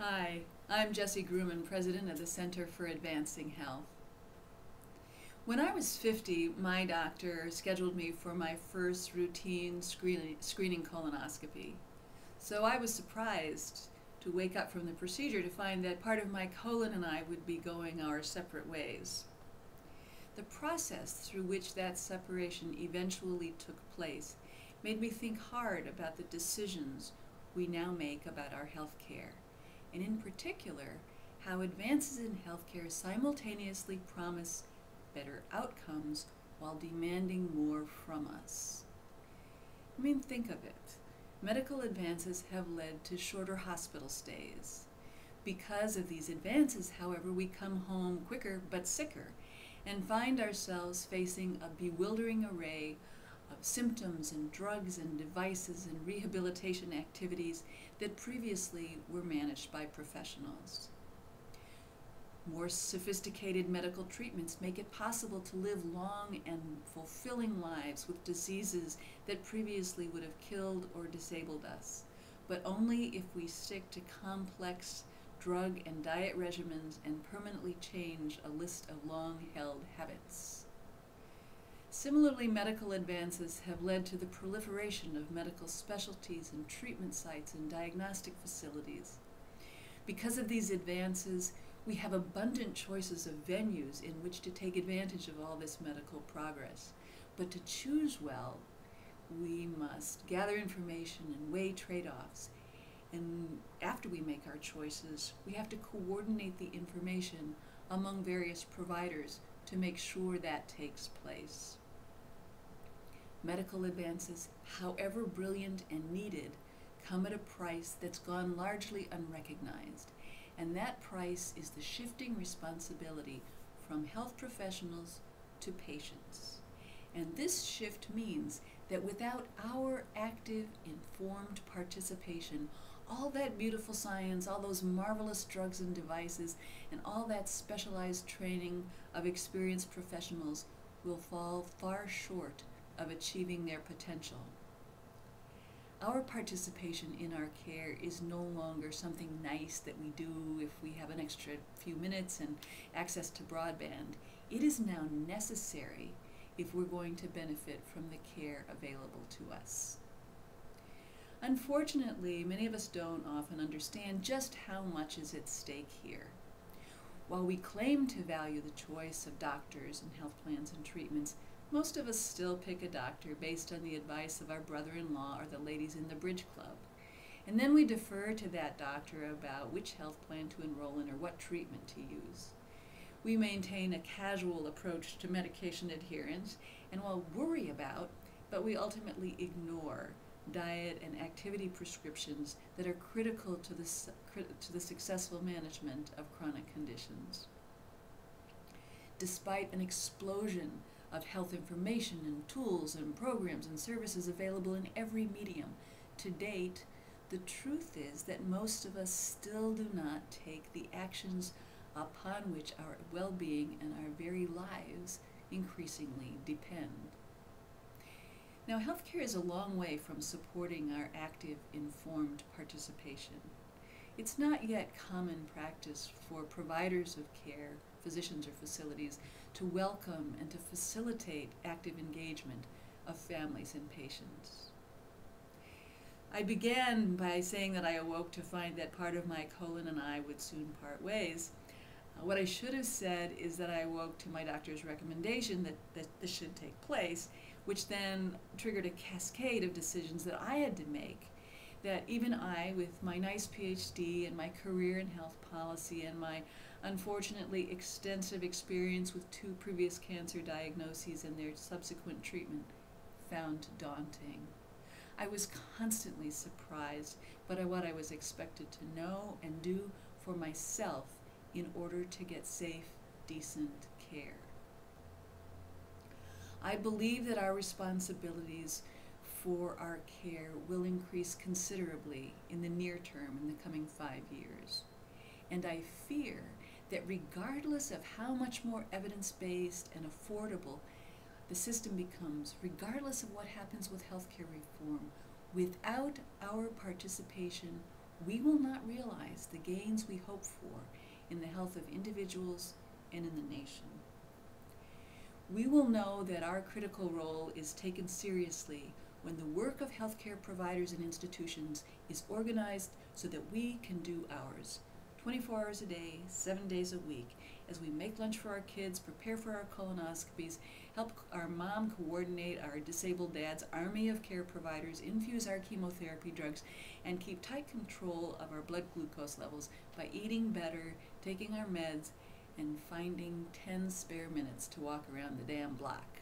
Hi, I'm Jessie Gruman, president of the Center for Advancing Health. When I was 50, my doctor scheduled me for my first routine screening colonoscopy. So I was surprised to wake up from the procedure to find that part of my colon and I would be going our separate ways. The process through which that separation eventually took place made me think hard about the decisions we now make about our health care, and in particular, how advances in healthcare simultaneously promise better outcomes while demanding more from us. I mean, think of it. Medical advances have led to shorter hospital stays. Because of these advances, however, we come home quicker but sicker and find ourselves facing a bewildering array of symptoms and drugs and devices and rehabilitation activities that previously were managed by professionals. More sophisticated medical treatments make it possible to live long and fulfilling lives with diseases that previously would have killed or disabled us, but only if we stick to complex drug and diet regimens and permanently change a list of long-held habits. Similarly, medical advances have led to the proliferation of medical specialties and treatment sites and diagnostic facilities. Because of these advances, we have abundant choices of venues in which to take advantage of all this medical progress. But to choose well, we must gather information and weigh trade-offs. And after we make our choices, we have to coordinate the information among various providers to make sure that takes place. Medical advances, however brilliant and needed, come at a price that's gone largely unrecognized, and that price is the shifting responsibility from health professionals to patients. And this shift means that without our active, informed participation, all that beautiful science, all those marvelous drugs and devices, and all that specialized training of experienced professionals will fall far short of achieving their potential. Our participation in our care is no longer something nice that we do if we have an extra few minutes and access to broadband. It is now necessary if we're going to benefit from the care available to us. Unfortunately, many of us don't often understand just how much is at stake here. While we claim to value the choice of doctors and health plans and treatments, most of us still pick a doctor based on the advice of our brother-in-law or the ladies in the bridge club. And then we defer to that doctor about which health plan to enroll in or what treatment to use. We maintain a casual approach to medication adherence and will worry about, but we ultimately ignore, diet and activity prescriptions that are critical to the successful management of chronic conditions. Despite an explosion of health information and tools and programs and services available in every medium, to date, the truth is that most of us still do not take the actions upon which our well-being and our very lives increasingly depend. Now, healthcare is a long way from supporting our active, informed participation. It's not yet common practice for providers of care, physicians or facilities, to welcome and to facilitate active engagement of families and patients. I began by saying that I awoke to find that part of my colon and I would soon part ways. What I should have said is that I awoke to my doctor's recommendation that this should take place, which then triggered a cascade of decisions that I had to make, that even I, with my nice PhD and my career in health policy and my unfortunately extensive experience with 2 previous cancer diagnoses and their subsequent treatment, found daunting. I was constantly surprised by what I was expected to know and do for myself in order to get safe, decent care. I believe that our responsibilities for our care will increase considerably in the near term, in the coming 5 years. And I fear that regardless of how much more evidence-based and affordable the system becomes, regardless of what happens with healthcare reform, without our participation, we will not realize the gains we hope for in the health of individuals and in the nation. We will know that our critical role is taken seriously when the work of healthcare providers and institutions is organized so that we can do ours, 24 hours a day, 7 days a week, as we make lunch for our kids, prepare for our colonoscopies, help our mom coordinate our disabled dad's army of care providers, infuse our chemotherapy drugs, and keep tight control of our blood glucose levels by eating better, taking our meds, and finding 10 spare minutes to walk around the damn block.